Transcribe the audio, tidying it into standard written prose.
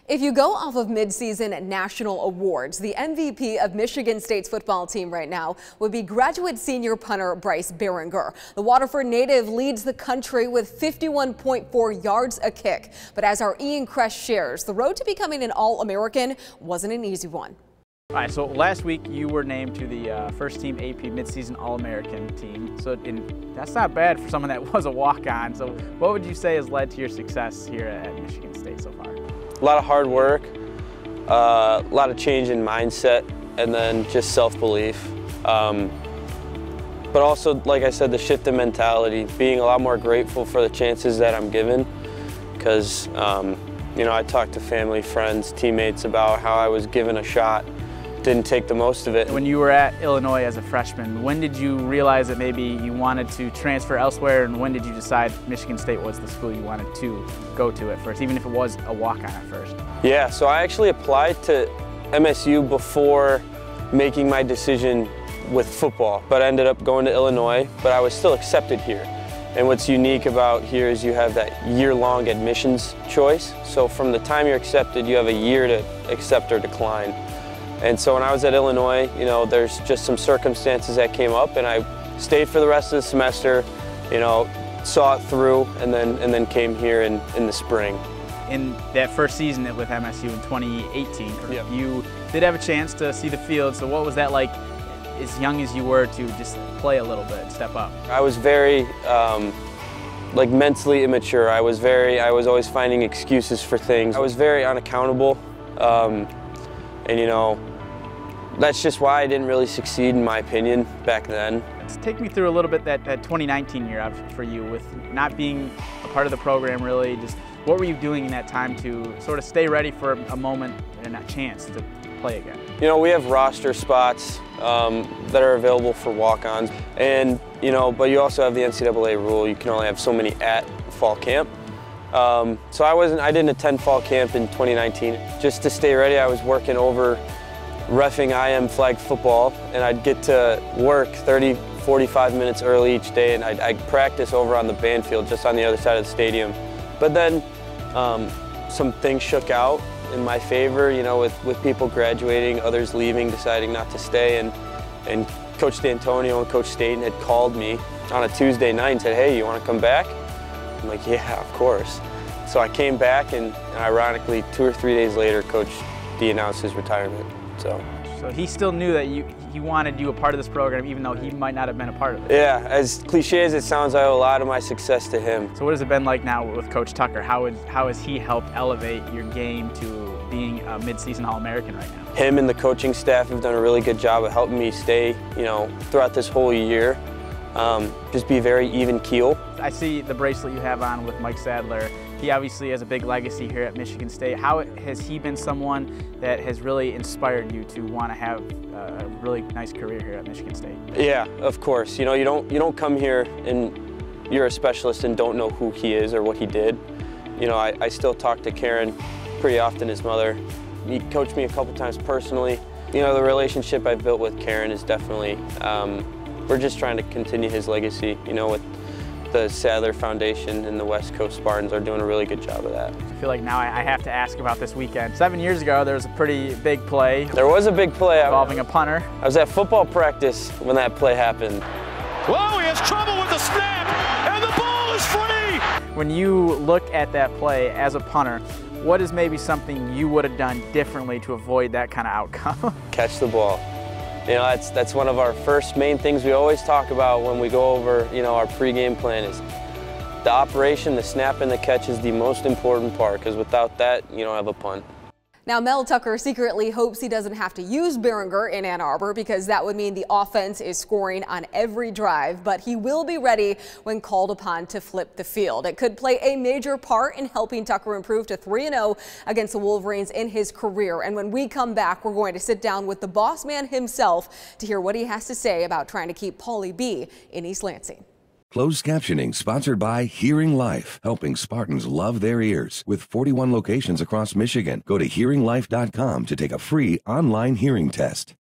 If you go off of midseason national awards, the MVP of Michigan State's football team right now would be graduate senior punter Bryce Baringer. The Waterford native leads the country with 51.4 yards a kick. But as our Ian Kresh shares, the road to becoming an All-American wasn't an easy one. All right, so last week you were named to the first team AP midseason All-American team. So that's not bad for someone that was a walk-on. So what would you say has led to your success here at Michigan State so far? A lot of hard work, a lot of change in mindset, and then just self-belief. But also, like I said, the shift in mentality, being a lot more grateful for the chances that I'm given. Because, you know, I talked to family, friends, teammates about how I was given a shot, didn't take the most of it. When you were at Illinois as a freshman, when did you realize that maybe you wanted to transfer elsewhere, and when did you decide Michigan State was the school you wanted to go to at first, even if it was a walk-on at first? Yeah, so I actually applied to MSU before making my decision with football, but I ended up going to Illinois, but I was still accepted here. And what's unique about here is you have that year-long admissions choice. So from the time you're accepted, you have a year to accept or decline. And so when I was at Illinois, you know, there's just some circumstances that came up, and I stayed for the rest of the semester, you know, saw it through, and then came here in the spring. In that first season with MSU in 2018, yep, you did have a chance to see the field. So what was that like, as young as you were, to just play a little bit, step up? I was very like mentally immature. I was always finding excuses for things. I was very unaccountable. And you know, that's just why I didn't really succeed, in my opinion, back then. Take me through a little bit that 2019 year for you, with not being a part of the program really. Just what were you doing in that time to sort of stay ready for a moment and a chance to play again? You know, we have roster spots that are available for walk-ons, and you know, but you also have the NCAA rule. You can only have so many at fall camp. So I didn't attend fall camp in 2019. Just to stay ready, I was working over reffing IM flag football, and I'd get to work 30, 45 minutes early each day, and I'd practice over on the band field just on the other side of the stadium. But then some things shook out in my favor, you know, with people graduating, others leaving, deciding not to stay, and Coach D'Antonio and Coach Staten had called me on a Tuesday night and said, "Hey, you want to come back?" I'm like, yeah, of course. So I came back, and ironically, 2 or 3 days later, Coach D announced his retirement. So he still knew that he wanted you a part of this program, even though he might not have been a part of it. Yeah, as cliche as it sounds, I owe a lot of my success to him. So what has it been like now with Coach Tucker? How has he helped elevate your game to being a mid-season All-American right now? Him and the coaching staff have done a really good job of helping me stay, you know, throughout this whole year. Just be very even keel. I see the bracelet you have on with Mike Sadler. He obviously has a big legacy here at Michigan State. How has he been someone that has really inspired you to want to have a really nice career here at Michigan State? Yeah, of course. You know, you don't come here and you're a specialist and don't know who he is or what he did. You know, I still talk to Karen pretty often, his mother. He coached me a couple times personally. You know, the relationship I've built with Karen is definitely, we're just trying to continue his legacy, you know, with the Sadler Foundation and the West Coast Spartans are doing a really good job of that. I feel like now I have to ask about this weekend. 7 years ago, there was a pretty big play. There was a big play. Involving a punter. I was at football practice when that play happened. Whoa, he has trouble with the snap, and the ball is free! When you look at that play as a punter, what is maybe something you would have done differently to avoid that kind of outcome? Catch the ball. You know, that's one of our first main things we always talk about when we go over, you know, our pregame plan is the operation, the snap and the catch is the most important part, because without that, you don't have a punt. Now, Mel Tucker secretly hopes he doesn't have to use Baringer in Ann Arbor, because that would mean the offense is scoring on every drive, but he will be ready when called upon to flip the field. It could play a major part in helping Tucker improve to 3-0 against the Wolverines in his career. And when we come back, we're going to sit down with the boss man himself to hear what he has to say about trying to keep Paulie B in East Lansing. Closed captioning sponsored by Hearing Life, helping Spartans love their ears. With 41 locations across Michigan, go to hearinglife.com to take a free online hearing test.